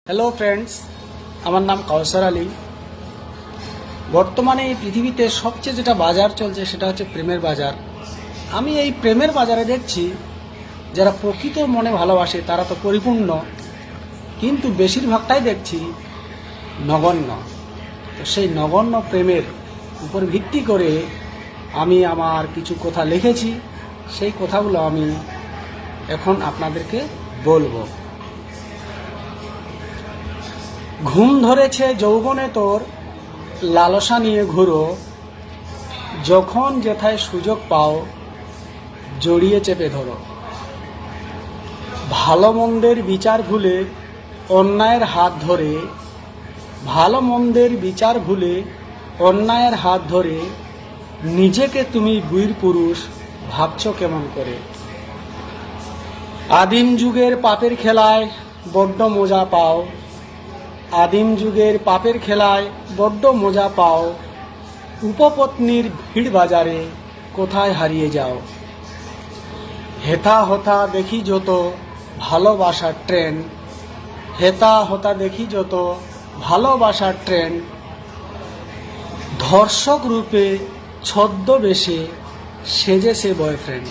Hello friends, আমার নাম কাউসার আলী। বর্তমানে এই পৃথিবীতে সবচেয়ে যেটা বাজার চলছে সেটা হচ্ছে প্রেমের বাজার। আমি এই প্রেমের বাজারে দেখছি যারা প্রকৃত মনে ভালোবাসে তারা তো পরিপূর্ণ, কিন্তু বেশিরভাগটাই দেখছি নগণ্য। তো সেই নগণ্য প্রেমের উপর ভিত্তি করে আমি আমার কিছু কথা লিখেছি। সেই কথাগুলো আমি এখন আপনাদেরকে বলবো। ঘুম ধরেছে যৌবনে তোর, লালসা নিয়ে ঘুরো, যখন যেথায় সুযোগ পাও জড়িয়ে চেপে ধরো। ভালো মন্দের বিচার ভুলে অন্যায়ের হাত ধরে, ভালো মন্দের বিচার ভুলে অন্যায়ের হাত ধরে নিজেকে তুমি বীর পুরুষ ভাবছো কেমন করে। আদিম যুগের পাপের খেলায় বড্ড মজা পাও, আদিম যুগের পাপের খেলায় বড্ড মজা পাও, উপপত্নীর ভিড় বাজারে কোথায় হারিয়ে যাও। হেথা হতা দেখি যত ভালোবাসার ট্রেন, হেথা হতা দেখি যত ভালোবাসার ট্রেন, ধর্ষক রূপে ছদ্মবেশে সেজেছে বয়ফ্রেন্ড।